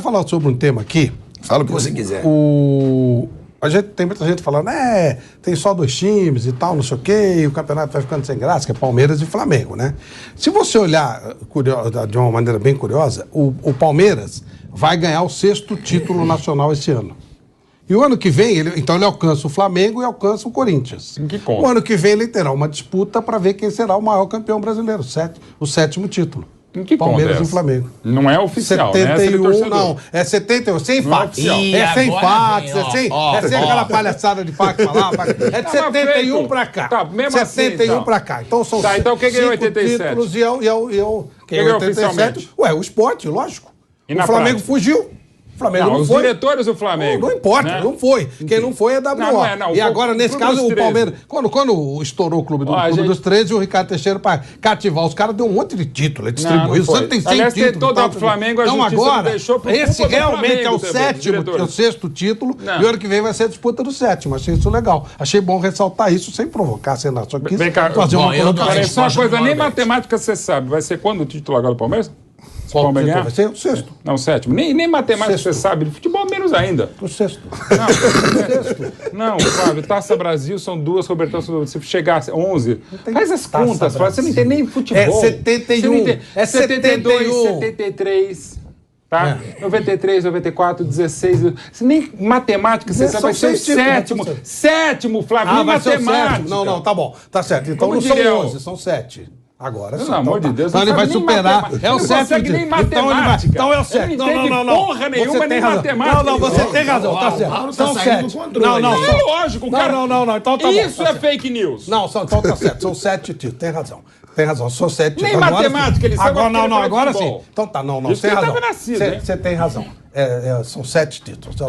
falar sobre um tema aqui. Fala o que você quiser. A gente, tem muita gente falando, tem só 2 times e tal, não sei o quê, e o campeonato vai ficando sem graça, que é Palmeiras e Flamengo, né? Se você olhar de uma maneira bem curiosa, o Palmeiras vai ganhar o 6º título nacional esse ano. E o ano que vem, então ele alcança o Flamengo e alcança o Corinthians. Em que conta? O ano que vem ele terá uma disputa para ver quem será o maior campeão brasileiro, o 7º título. Em que Palmeiras conta é e Flamengo. Não é oficial, 71, né? não. É 71, sem fax. Ih, É sem agora fax, vem, é sem aquela palhaçada de fax pra lá. É de 71 pra cá. Tá, mesmo 71 assim, pra cá. Então são então quem ganhou 87? títulos e eu Quem ganhou oficialmente? Ué, o Sport, lógico. E o na Flamengo prática? fugiu. O Flamengo não os foi. diretores do Flamengo. Não importa, né? não foi. Quem não foi é WO. Não, E agora, nesse caso, o Palmeiras... Quando estourou o Clube dos 13, o Ricardo Teixeira, para cativar os caras, deu um monte de título. Ele distribuiu. Você tem 100 Aliás, títulos. tem todo o Flamengo, a então justiça agora, não deixou por esse culpa do realmente é o Flamengo também, 7º, é o 6º título. Não. E o ano que vem vai ser a disputa do 7º. Achei isso legal. Achei bom ressaltar isso, sem provocar, sem nada. Só quis Vem cá, fazer uma colocação. Olha só uma coisa, nem matemática você sabe. Vai ser quando o título agora do Palmeiras? Qual título vai ser? O 6º. Não, o 7º. Nem matemática você sabe. De futebol, menos ainda. O 6º. Não, Flávio, Taça Brasil são 2, Robertão, se chegasse 11. Faz as contas, Flávio. Você não entende nem futebol. É 71. É 72, 73. Tá? 93, 94, 16. Nem matemática, você sabe, vai ser o 7º. 7º, Flávio, nem matemática. Não, tá bom. Tá certo. Então não são 11, são 7. Agora sim. Pelo amor de Deus. Então ele vai superar. É o 7º. Nem matemática. Então é o 7º. Não, porra nenhuma, nem matemática. Não, você tem razão. Tá certo. São 7. Não, é lógico, cara. Não. Então tá bom. Isso é fake news. Não, então tá certo. São 7 títulos. Tem razão. Tem razão, são 7 nem matemática, eles sabem. Agora não, agora sim. Então tá, não, tem razão. Você tem razão. São 7 títulos, é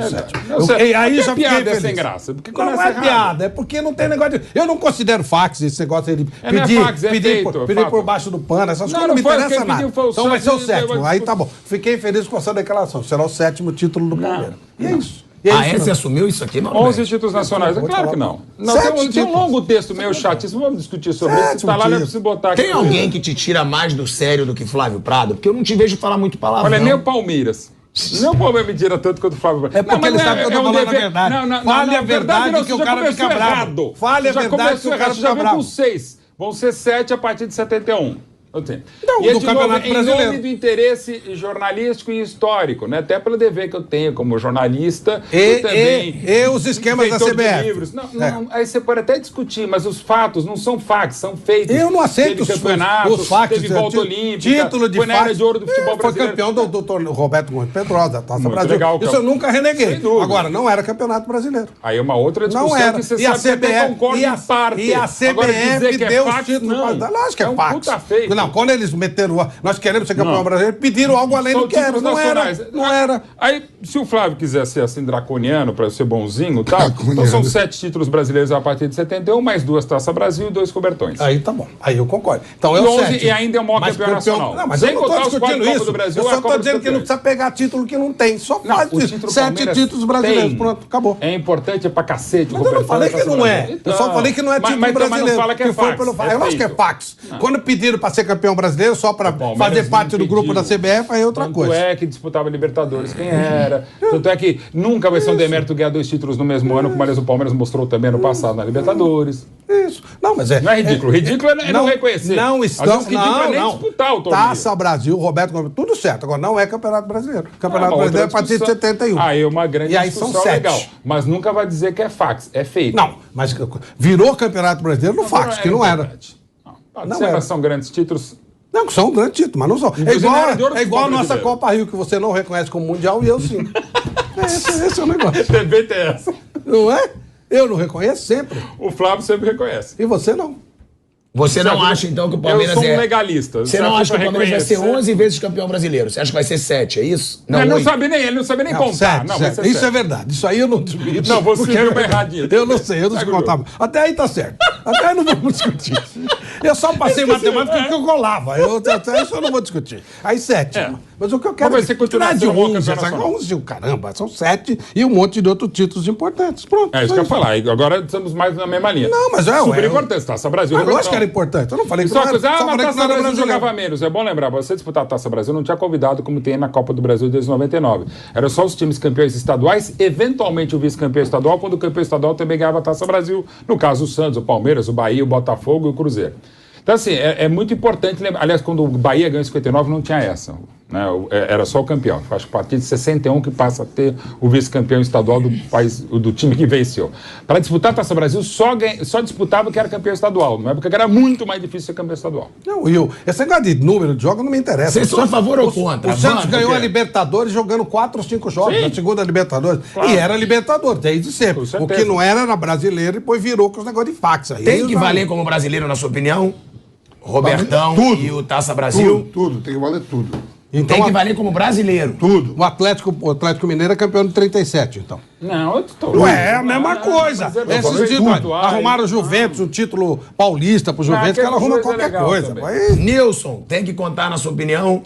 o 7º. E aí já piada é sem graça. Não é piada, é porque não tem negócio de... Eu não considero fax, esse negócio de pedir por baixo do pano, essas coisas não me interessam nada. Então vai ser o 7º, aí tá bom. Fiquei feliz com essa declaração, será o 7º título do Palmeiras. E é isso. Você assumiu isso aqui, mano? 11 títulos nacionais, é claro que não. Tem um longo texto meu chatíssimo, vamos discutir sobre isso. Se tá lá, não é preciso botar aqui. Tem alguém que te tira mais do sério do que Flávio Prado? Porque eu não te vejo falar muito palavrão. Olha, nem o Palmeiras. Nem o Palmeiras me tira tanto quanto o Flávio Prado. É porque ele sabe que eu tô falando a verdade. Fale a verdade que o cara fica bravo. Fale a verdade que o cara fica bravo. Já vem com 6. Vão ser 7 a partir de 71. Não, e do Campeonato Brasileiro. Em nome do interesse jornalístico e histórico, né? Até pelo dever que eu tenho como jornalista e os esquemas da CBF. Aí você pode até discutir, mas os fatos não são fatos, são feitos. Eu não aceito os fatos. Teve volta olímpica, título de foi na era de ouro do futebol brasileiro. Foi campeão do Roberto Gomes Pedrosa, da Taça Brasil. Legal, isso eu nunca reneguei. Agora, não era Campeonato Brasileiro. Aí é uma outra discussão não era. Que você e sabe que eu concordo em parte. E a CBF deu os títulos. Lógico que é fax. Puta feio. Não, quando eles meteram, nós queremos ser campeão brasileiro, pediram algo além do que era. Não era. Aí, se o Flávio quiser ser assim draconiano, para ser bonzinho e tal, então são 7 títulos brasileiros a partir de 71, mais 2 Taça Brasil e 2 cobertões. Aí tá bom. Aí eu concordo. Então é o 7. E ainda é o maior campeão nacional. Não, mas eu não estou discutindo isso. Eu só estou dizendo que não precisa pegar título que não tem. Só faz 7 títulos brasileiros. Pronto, acabou. É importante pra cacete. Mas eu não falei que não é. Eu só falei que não é título brasileiro. Mas não fala que é fax. Eu acho que é fax. Quando pediram para ser campeão brasileiro, só para fazer parte do grupo da CBF, aí é outra coisa. Tanto é que disputava Libertadores quem era. Tanto é que nunca vai ser um demérito ganhar 2 títulos no mesmo ano, como aliás o Palmeiras mostrou também no passado na Libertadores. Isso. Não, mas não é ridículo. Ridículo é não reconhecer. Não estão. Não disputar o torneio. Taça Brasil, Roberto Gomes, tudo certo. Agora não é Campeonato Brasileiro. Campeonato Brasileiro é a partir de 71. Aí é uma grande discussão são 7. legal. Mas nunca vai dizer que é fax. É feito. Não, mas virou Campeonato Brasileiro no fax, que não era. Não era. São grandes títulos. Não, que são um grande título, mas não são. É igual a nossa Copa Rio, que você não reconhece como mundial e eu sim. Esse é o negócio. Também tem essa. Não é? Eu não reconheço sempre. O Flávio sempre reconhece. E você não. Você não acha, então, que o Palmeiras Eu sou um legalista. Você não acha que o Palmeiras vai ser 11 vezes campeão brasileiro? Você acha que vai ser 7, é isso? Não, ele não sabe nem contar. 7, não, isso é verdade. Isso aí eu não... Não, você viu uma erradinha. Eu não sei, eu não sei contar. Até aí tá certo. Até aí não vamos discutir. Eu só passei matemática porque eu colava. Isso eu não vou discutir. Aí 7. Mas o que eu quero Mas vai ser continuar de sendo bom 11, campeão nacional. 11, caramba, são 7 e um monte de outros títulos importantes. Pronto. É isso que eu ia falar. Agora estamos mais na mesma linha. Não, mas super importante. Taça Brasil. Mas lógico que era importante. Eu não falei que só não era. coisa, Só mas falei a que Taça não era Brasil brasileiro. jogava menos. É bom lembrar, você disputar a Taça Brasil não tinha convidado como tem na Copa do Brasil desde 99. Era só os times campeões estaduais, eventualmente o vice-campeão estadual, quando o campeão estadual também ganhava a Taça Brasil. No caso, o Santos, o Palmeiras, o Bahia, o Botafogo e o Cruzeiro. Então, assim, é muito importante lembrar. Aliás, quando o Bahia ganhou em 59, não tinha essa. Né? Era só o campeão. Acho que a partir de 61 que passa a ter o vice-campeão estadual do país, do time que venceu. Para disputar a Taça Brasil, só disputava que era campeão estadual. Numa época que era muito mais difícil ser campeão estadual. Não, esse negócio de número de jogos não me interessa. Vocês são a favor ou contra? O Santos ganhou a Libertadores jogando 4 ou 5 jogos na segunda Libertadores. Claro. E era Libertadores, desde sempre. O que não era brasileiro e depois virou com os negócios de fax aí. Tem que valer como brasileiro, na sua opinião? Robertão tudo. E o Taça Brasil? Tudo, tem que valer tudo. Então, tem que valer como brasileiro. Tudo. O Atlético Mineiro é campeão de 37, então. Não, eu tô... Não é a mesma coisa. Arrumaram o Juventus, o título paulista pro Juventus, que ela arruma qualquer coisa. Nilson, tem que contar, na sua opinião?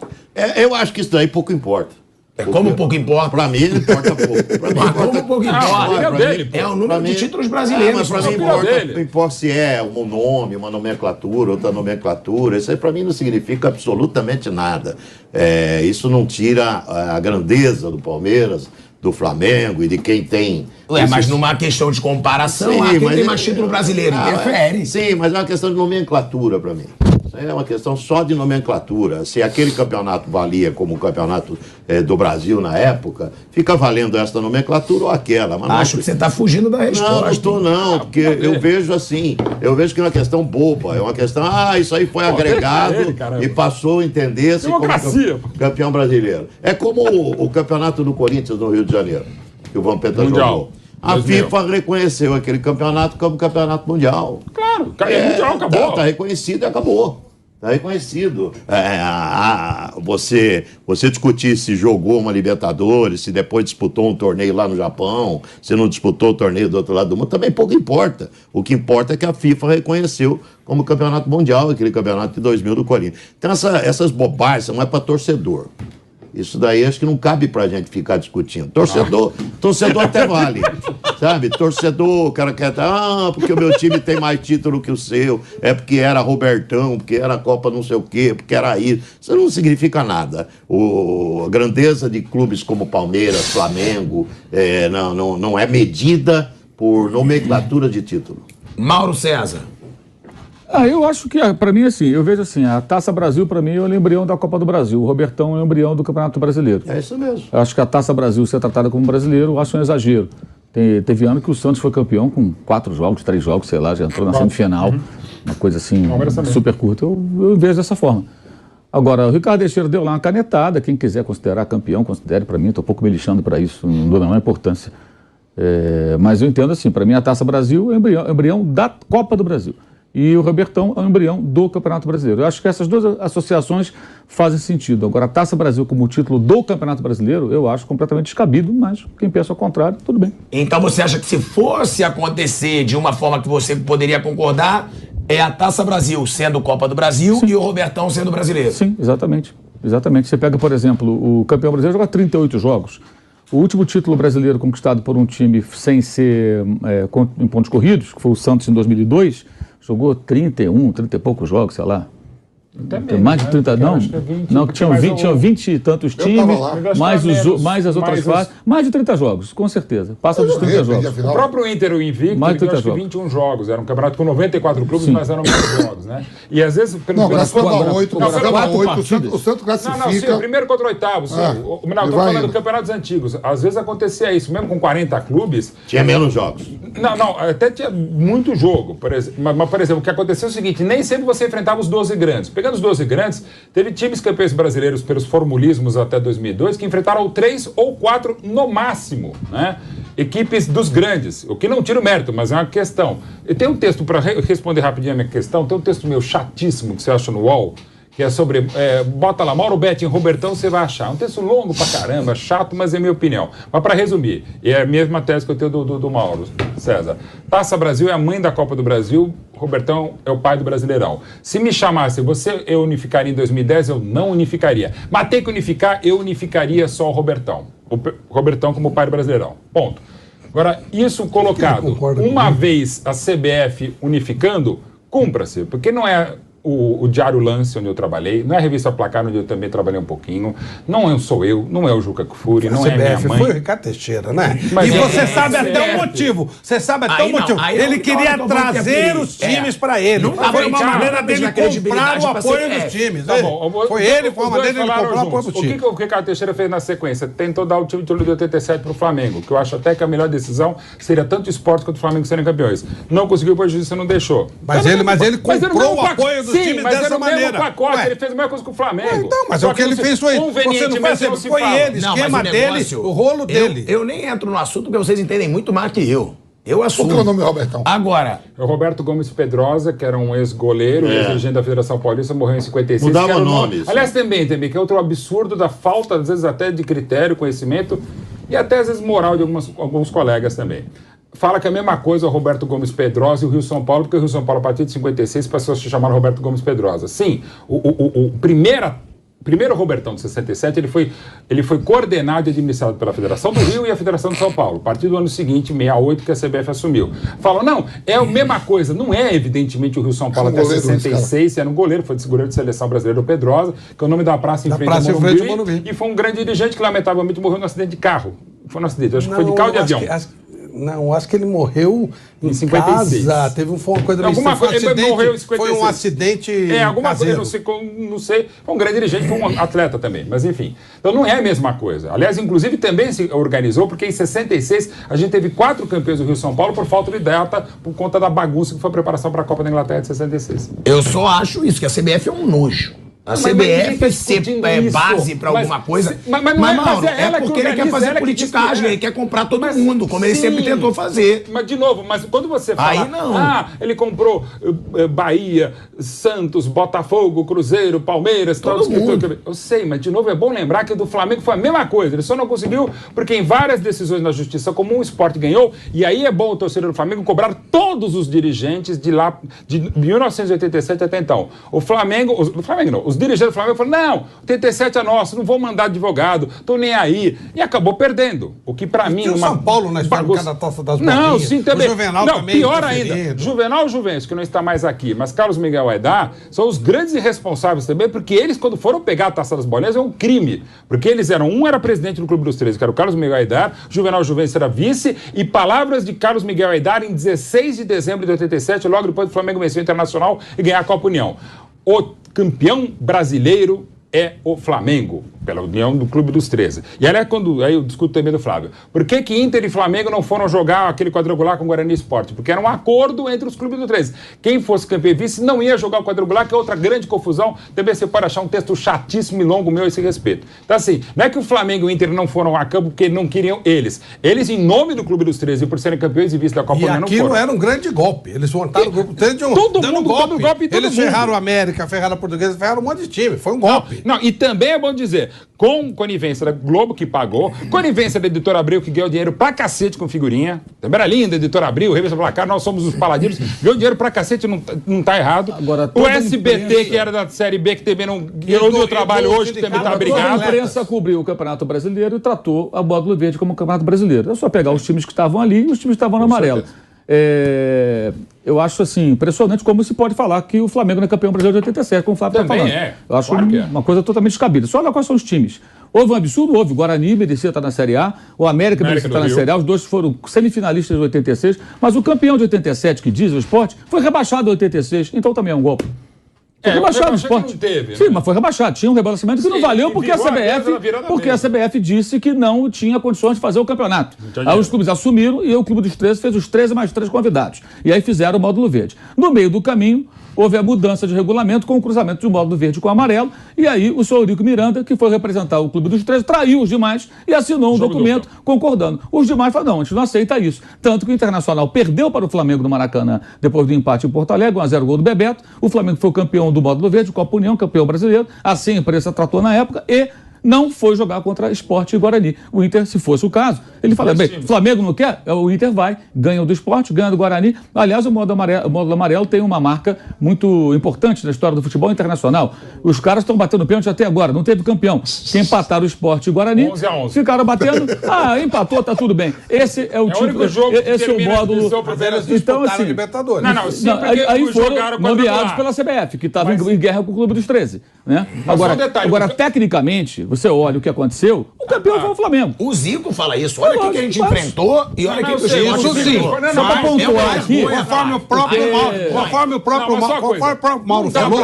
Eu acho que isso daí pouco importa. Como pouco importa? Pra mim, importa pouco. Pra mim, como pouco importa? É o número de títulos brasileiros. Mas pra mim importa se é um nome, uma nomenclatura, outra nomenclatura. Isso aí pra mim não significa absolutamente nada. Isso não tira a grandeza do Palmeiras, do Flamengo e de quem tem... Mas numa questão de comparação, quem tem mais título brasileiro interfere. Sim, mas é uma questão de nomenclatura pra mim. É uma questão só de nomenclatura. Se aquele campeonato valia como o campeonato do Brasil na época, fica valendo essa nomenclatura ou aquela. Mas acho que você está fugindo da resposta. Não estou não, porque eu vejo assim, eu vejo que é uma questão boba, é uma questão, isso aí foi agregado e passou a entender-se como campeão brasileiro. É como o campeonato do Corinthians no Rio de Janeiro, que o Vampeta jogou. A FIFA reconheceu aquele campeonato como campeonato mundial. Claro, mundial acabou. Está reconhecido e acabou. Está reconhecido. Você discutir se jogou uma Libertadores, se depois disputou um torneio lá no Japão, se não disputou o torneio do outro lado do mundo, também pouco importa. O que importa é que a FIFA reconheceu como campeonato mundial, aquele campeonato de 2000 do Corinthians. Então essas bobagens não é para torcedor. Isso daí acho que não cabe pra gente ficar discutindo. Torcedor até vale, sabe? Torcedor, o cara quer... porque o meu time tem mais título que o seu, é porque era Robertão, porque era Copa não sei o quê, porque era isso. Isso não significa nada. A grandeza de clubes como Palmeiras, Flamengo, não é medida por nomenclatura de título. Mauro César. Eu acho que, para mim, assim, eu vejo assim, a Taça Brasil, para mim, é o embrião da Copa do Brasil. O Robertão é o embrião do Campeonato Brasileiro. É isso mesmo. Eu acho que a Taça Brasil ser tratada como brasileiro, eu acho um exagero. Teve ano que o Santos foi campeão com 4 jogos, 3 jogos, sei lá, já entrou na semifinal. Uma coisa assim, super curta. Eu vejo dessa forma. Agora, o Ricardo Teixeira deu lá uma canetada. Quem quiser considerar campeão, considere. Para mim, estou um pouco me lixando para isso, não dou a menor importância. Mas eu entendo assim, para mim a Taça Brasil é o embrião da Copa do Brasil. E o Robertão é o embrião do Campeonato Brasileiro. Eu acho que essas duas associações fazem sentido. Agora, a Taça Brasil como título do Campeonato Brasileiro, eu acho completamente descabido, mas quem pensa ao contrário, tudo bem. Então você acha que se fosse acontecer de uma forma que você poderia concordar, é a Taça Brasil sendo Copa do Brasil e o Robertão sendo brasileiro? Sim, exatamente. Exatamente. Você pega, por exemplo, o campeão brasileiro joga 38 jogos. O último título brasileiro conquistado por um time sem ser em pontos corridos, que foi o Santos em 2002, jogou 30 e poucos jogos, sei lá. Tem mais de 30, não, que tinham 20 e tantos times, mais as outras fases. Mais de 30 jogos, com certeza. Passa dos 30 jogos. O próprio Inter, o invicto, ele ganhou acho que 21 jogos. Era um campeonato com 94 clubes, mas eram menos jogos, né? E às vezes... Não, classificava 8, o Santos classifica... Não, o primeiro contra o oitavo. Não, estou falando de campeonatos antigos. Às vezes acontecia isso, mesmo com 40 clubes... Tinha menos jogos. Não, até tinha muito jogo. Mas, por exemplo, o que aconteceu é o seguinte, nem sempre você enfrentava os 12 grandes. Pegando os 12 grandes, teve times campeões brasileiros pelos formulismos até 2002 que enfrentaram 3 ou 4 no máximo, né? Equipes dos grandes, o que não tira o mérito, mas é uma questão. E tem um texto, para responder rapidinho a minha questão, tem um texto meu chatíssimo que você acha no UOL, que é sobre... bota lá, Mauro Betting, Robertão, você vai achar. Um texto longo pra caramba, chato, mas é minha opinião. Mas para resumir, é a mesma tese que eu tenho do Mauro César. Taça Brasil é a mãe da Copa do Brasil, Robertão é o pai do Brasileirão. Se me chamasse, eu unificaria em 2010, eu não unificaria. Mas tem que unificar, eu unificaria só o Robertão. O Robertão como pai do Brasileirão. Ponto. Agora, isso colocado uma vez a CBF unificando, cumpra-se, porque não é o Diário Lance, onde eu trabalhei, não é a Revista Placar, onde eu também trabalhei um pouquinho, não sou eu, não é o Juca Kfouri, não é minha mãe. Foi o Ricardo Teixeira, né? Mas e você sabe até o motivo. Você sabe até o motivo. Ele queria trazer os times para ele. Foi uma maneira dele comprar o apoio dos times. Tá bom, foi uma maneira dele comprar o apoio dos times. O que o Ricardo Teixeira fez na sequência? Tentou dar o título de 87 para o Flamengo, que eu acho até que a melhor decisão seria tanto o esporte quanto o Flamengo serem campeões. Não conseguiu, por justiça não deixou. Mas ele comprou o apoio dos times dessa maneira. Pacote, ele fez a mesma coisa com o Flamengo. Então, mas o que ele fez foi... Você não percebe, foi ele, esquema dele, o rolo dele. Eu nem entro no assunto porque vocês entendem muito mais que eu. Eu assumo. Qual é o nome do Robertão? Agora... O Roberto Gomes Pedrosa, que era um ex-goleiro, ex-dirigente da Federação Paulista, morreu em 56. Mudava nomes. Aliás, também, que é outro absurdo da falta, às vezes, até de critério, conhecimento e até, às vezes, moral de alguns colegas também. Fala que é a mesma coisa o Roberto Gomes Pedrosa e o Rio São Paulo, porque o Rio São Paulo, a partir de 56, passou a se chamar Roberto Gomes Pedrosa. Sim, o primeiro Robertão de 67, ele foi coordenado e administrado pela Federação do Rio e a Federação de São Paulo, a partir do ano seguinte, 68, que a CBF assumiu. Falam, não, é a mesma coisa. Não é, evidentemente, o Rio São Paulo até 66, era um goleiro, foi goleiro de seleção brasileira do Pedrosa, que é o nome da praça em frente ao Morumbi, e foi um grande dirigente que, lamentavelmente, morreu num acidente de carro. Foi um acidente, acho que foi de carro de avião. Não, acho que ele morreu em 56. Casa. Foi uma coisa alguma coisa, ele morreu em 56. Foi um acidente alguma caseiro. Coisa, não sei. Foi um grande dirigente, foi um atleta também. Mas enfim. Então não é a mesma coisa. Aliás, inclusive também se organizou, porque em 66 a gente teve 4 campeões do Rio São Paulo por falta de data, por conta da bagunça que foi a preparação para a Copa da Inglaterra de 66. Eu só acho isso, que a CBF é um nojo. A CBF ser base para alguma coisa. Mas Mauro, é porque ele quer fazer politicagem, ele quer comprar todo mundo, como ele sempre tentou fazer. Mas, de novo, quando você fala... Aí não. Ele comprou Bahia, Santos, Botafogo, Cruzeiro, Palmeiras... Todo mundo. Eu sei, mas, de novo, é bom lembrar que do Flamengo foi a mesma coisa. Ele só não conseguiu porque em várias decisões na Justiça Comum o esporte ganhou, e aí é bom o torcedor do Flamengo cobrar todos os dirigentes de lá, de 1987 até então. Os dirigentes do Flamengo falaram, não, 87 é nosso, não vou mandar advogado, tô nem aí. E acabou perdendo. O que pra mim... o São Paulo na história do cada taça das bolinhas. Não, sim, também. O Juvenal não, também. Pior ainda. Juvenal Juvencio, que não está mais aqui, mas Carlos Miguel Aidar, são os grandes irresponsáveis também, porque eles, quando foram pegar a taça das bolinhas, é um crime. Porque eles eram, um era presidente do Clube dos 13, que era o Carlos Miguel Aidar, Juvenal Juvencio era vice, e palavras de Carlos Miguel Aidar em 16 de dezembro de 87, logo depois do Flamengo vencer o Internacional e ganhar a Copa União. O campeão brasileiro é o Flamengo, pela união do Clube dos 13. E aí eu discuto também do Flávio. Por que Inter e Flamengo não foram jogar aquele quadrangular com o Guarani Esporte? Porque era um acordo entre os clubes do 13. Quem fosse campeão e vice não ia jogar o quadrangular, que é outra grande confusão. Também você pode achar um texto chatíssimo e longo meu a esse respeito. Então assim, não é que o Flamengo e o Inter não foram a campo porque não queriam eles. Eles, em nome do Clube dos 13 e por serem campeões e vice da Copa União, não foram. E aquilo era um grande golpe. Eles montaram o Grupo 13 de um todo mundo golpe. Eles ferraram a América, ferraram a Portuguesa, ferraram um monte de time. Foi um golpe. Não, e também é bom dizer, com conivência da Globo, que pagou, conivência da Editora Abril, que ganhou dinheiro pra cacete com figurinha. Também era linda, Editora Abril, Revista Placar, nós somos os paladinos, ganhou dinheiro pra cacete, não tá errado. Agora, o SBT, imprensa, que era da Série B, que também não ganhou o meu trabalho hoje, que também tá brigado. A imprensa cobriu o Campeonato Brasileiro e tratou a Módulo Verde como Campeonato Brasileiro. É só pegar os times que estavam ali e os times que estavam no amarelo. Eu acho assim, impressionante como se pode falar que o Flamengo não é campeão brasileiro de 87, como o Flávio está falando. Eu acho uma coisa totalmente descabida. Só olha quais são os times. Houve um absurdo, houve. O Guarani merecia estar na Série A, o América merecia estar na Série A, os dois foram semifinalistas de 86, mas o campeão de 87, que diz o Sport, foi rebaixado em 86, então também é um golpe. Foi rebaixado no Sport. Sim, mas foi rebaixado. Tinha um rebaixamento que não valeu porque a CBF disse que não tinha condições de fazer o campeonato. Aí os clubes assumiram e o Clube dos 13 fez os 13 mais 3 convidados. E aí fizeram o módulo verde. No meio do caminho, houve a mudança de regulamento com o cruzamento de um módulo verde com o amarelo, e aí o senhor Eurico Miranda, que foi representar o Clube dos 13, traiu os demais e assinou um documento concordando. Os demais falaram, não, a gente não aceita isso. Tanto que o Internacional perdeu para o Flamengo no Maracanã depois do empate em Porto Alegre, 1-0 gol do Bebeto. O Flamengo foi o campeão do módulo verde, Copa União, campeão brasileiro, assim a imprensa tratou na época, e não foi jogar contra Sport e Guarani. O Inter, se fosse o caso, ele fala, bem, Flamengo não quer? O Inter vai, ganha do Sport, ganha do Guarani. Aliás, o módulo amarelo tem uma marca muito importante na história do futebol internacional. Os caras estão batendo pênalti até agora, não teve campeão. Que empataram o Sport e o Guarani, 11-11. ficaram batendo, empatou, tá tudo bem. Esse é o tipo, esse é o módulo. Então, assim, Libertadores. Aí foram nomeados pela CBF, que estava em guerra com o Clube dos 13. Né? Agora, tecnicamente, você olha o que aconteceu, o campeão foi o Flamengo. O Zico fala isso. Olha o que a gente enfrentou e olha o que o Sport enfrentou. Só para pontuar aqui, conforme o próprio Mauro falou,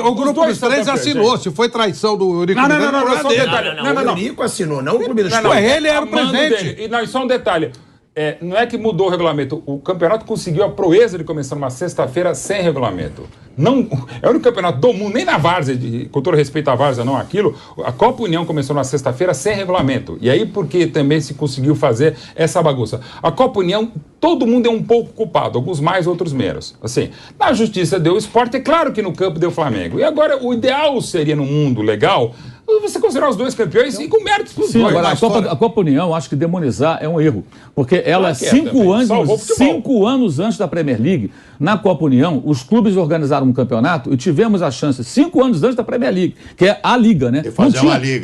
o grupo dos 13 assinou. Se foi traição do Eurico Miranda, não, o Eurico assinou, não o Clube dos 13. Ele era o presidente. E só um detalhe. Não é que mudou o regulamento. O campeonato conseguiu a proeza de começar numa sexta-feira sem regulamento. Não, é o único campeonato do mundo, nem na várzea, com todo respeito à várzea, não aquilo. A Copa União começou na sexta-feira sem regulamento. E aí porque também se conseguiu fazer essa bagunça. A Copa União, todo mundo é um pouco culpado, alguns mais, outros menos. Assim, na justiça deu o Sport, é claro que no campo deu o Flamengo. E agora o ideal seria, no mundo legal, você considerar os dois campeões e com méritos para os dois. Agora, a Copa União, acho que demonizar é um erro. Porque ela, 5 anos antes da Premier League, na Copa União, os clubes organizaram um campeonato e tivemos a chance, 5 anos antes da Premier League, que é a Liga, né?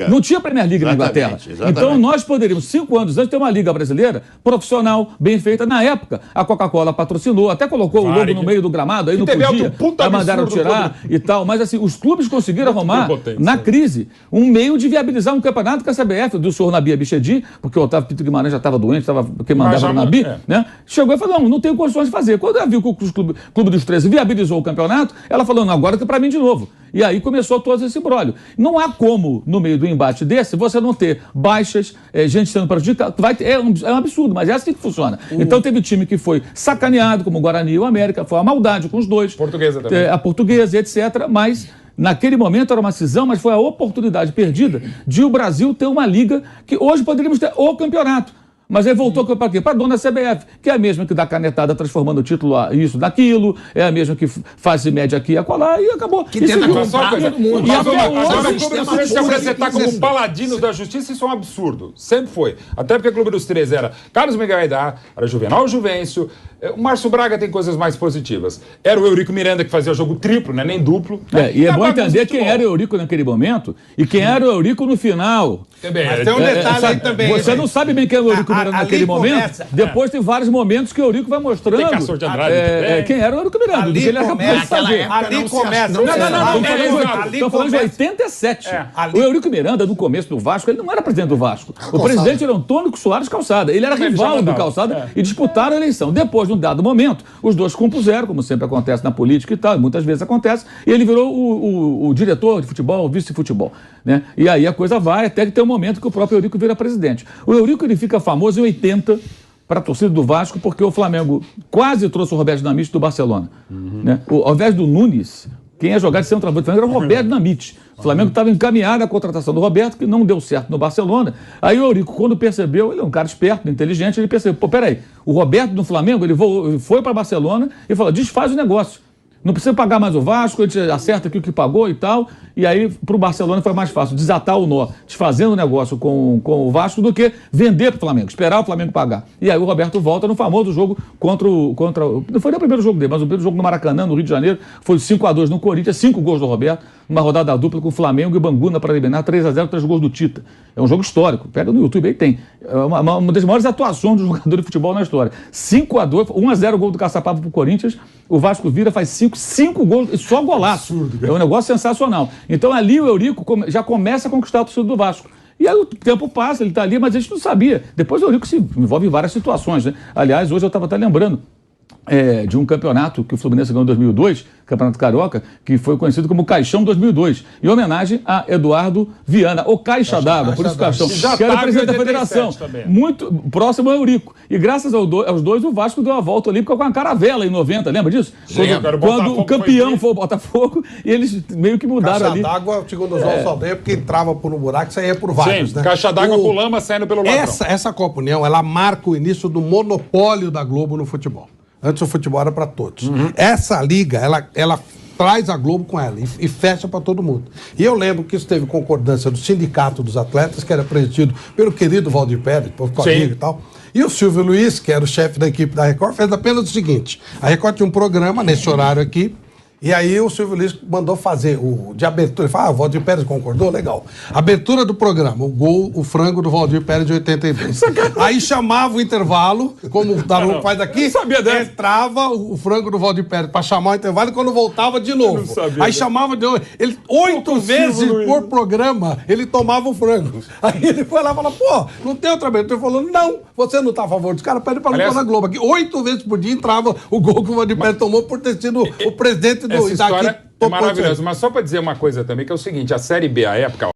Não tinha Premier League na Inglaterra. Então nós poderíamos, 5 anos antes, ter uma Liga brasileira profissional, bem feita. Na época, a Coca-Cola patrocinou, até colocou o logo no meio do gramado, aí não podia, mandaram tirar e tal. Mas assim, os clubes conseguiram arrumar, na crise, um meio de viabilizar um campeonato com a CBF, do senhor Nabi Abichedi, porque o Otávio Pinto Guimarães já estava doente, estava quem mandava o Nabi, né? Chegou e falou, não tenho condições de fazer. Quando ela viu que o Clube dos 13 viabilizou o campeonato, ela falou, não, agora que é pra mim de novo. E aí começou todo esse imbróglio. Não há como, no meio do embate desse, você não ter baixas, gente sendo prejudicada. É um absurdo, mas é assim que funciona. Então teve time que foi sacaneado, como o Guarani e o América, foi uma maldade com os dois. Portuguesa também. A Portuguesa, etc., mas naquele momento era uma cisão, mas foi a oportunidade perdida de o Brasil ter uma liga que hoje poderíamos ter o campeonato. Mas aí voltou para quê? Para a dona CBF, que é a mesma que dá canetada transformando o título isso naquilo, é a mesma que faz média aqui e acolá, e acabou. Que tenta comprar todo mundo. Agora o Clube dos 13 se apresentar como paladino da justiça, isso é um absurdo. Sempre foi. Até porque o Clube dos 13 era Carlos Miguel Aidar, era Juvenal Juvencio, o Márcio Braga tem coisas mais positivas. Era o Eurico Miranda que fazia jogo triplo, né? Nem duplo. E é bom entender quem era o Eurico naquele momento e quem era o Eurico no final. Mas tem um detalhe aí também. Você não sabe bem quem é o Eurico Miranda naquele momento. Depois tem vários momentos que o Eurico vai mostrando quem era o Eurico Miranda. Ali ele era capaz de fazer. Ali começa. Estão falando de 87. O Eurico Miranda, no começo do Vasco, ele não era presidente do Vasco. O presidente era Antônio Soares Calçada. Ele era rival do Calçada e disputaram a eleição. Depois, num dado momento, os dois compuseram, como sempre acontece na política e tal, muitas vezes acontece, e ele virou o diretor de futebol, o vice-futebol. Né? E aí a coisa vai até que tem um momento que o próprio Eurico vira presidente. O Eurico ele fica famoso em 80 para a torcida do Vasco, porque o Flamengo quase trouxe o Roberto Dinamite do Barcelona. Né? Ao invés do Nunes, quem ia jogar de centroavante do Flamengo era o Roberto Dinamite. O Flamengo estava encaminhado à contratação do Roberto, que não deu certo no Barcelona. Aí o Eurico, quando percebeu, ele é um cara esperto, inteligente, ele percebeu, peraí, o Roberto no Flamengo, ele foi para Barcelona e falou, desfaz o negócio. Não precisa pagar mais o Vasco, a gente acerta aqui o que pagou e tal. E aí, para o Barcelona foi mais fácil desatar o nó, desfazendo o negócio com o Vasco, do que vender para o Flamengo, esperar o Flamengo pagar. E aí o Roberto volta no famoso jogo contra não foi nem o primeiro jogo dele, mas o primeiro jogo no Maracanã, no Rio de Janeiro, foi 5-2 no Corinthians, 5 gols do Roberto, numa rodada dupla com o Flamengo e Bangu na preliminar, 3-0, 3 gols do Tita. É um jogo histórico. Pega no YouTube, aí tem. É uma das maiores atuações do jogador de futebol na história. 5-2, 1-0 gol do Caçapava pro Corinthians, o Vasco vira, faz 5 gols, só golaço. Absurdo, é um negócio sensacional. Então ali o Eurico já começa a conquistar a torcida do Vasco. E aí o tempo passa, ele está ali, mas a gente não sabia. Depois o Eurico se envolve em várias situações, né? Aliás, hoje eu estava até lembrando, de um campeonato que o Fluminense ganhou em 2002, Campeonato Carioca, que foi conhecido como Caixão 2002, em homenagem a Eduardo Viana, o Caixa d'Água, por isso Caixão, que era o presidente da federação, também. Muito próximo ao Eurico. E graças aos dois, o Vasco deu a volta olímpica com a caravela em 90, lembra disso? Quando o campeão foi o Botafogo, e eles meio que mudaram ali. Caixa d'água, segundo os nossos aldeias, porque entrava por um buraco e saía por vários. Sim, né? Caixa d'água por lama saindo pelo ladrão. Essa Copa União, ela marca o início do monopólio da Globo no futebol. Antes o futebol era para todos. Essa liga, ela traz a Globo com ela e fecha para todo mundo. E eu lembro que isso teve concordância do Sindicato dos Atletas, que era presidido pelo querido Valdir Pérez, por amigo e tal. E o Silvio Luiz, que era o chefe da equipe da Record, fez apenas o seguinte: a Record tinha um programa nesse horário aqui, e aí o Silvio Luiz mandou fazer o de abertura. Ele falou, o Valdir Pérez concordou? Legal. Abertura do programa, o frango do Valdir Pérez de 82. Aí chamava o intervalo, como o Daru faz aqui, entrava o frango do Valdir Pérez para chamar o intervalo e quando voltava de novo. Aí chamava de novo. Ele 8 vezes por programa, ele tomava o frango. Aí ele foi lá e falou, pô, não tem outra abertura. Ele falou, não, você não tá a favor dos caras, pede para não estar na Globo. Aqui 8 vezes por dia entrava o gol que o Valdir Pérez tomou por ter sido o presidente Essa história é maravilhosa, mas só para dizer uma coisa também, que é o seguinte, a Série B, à época,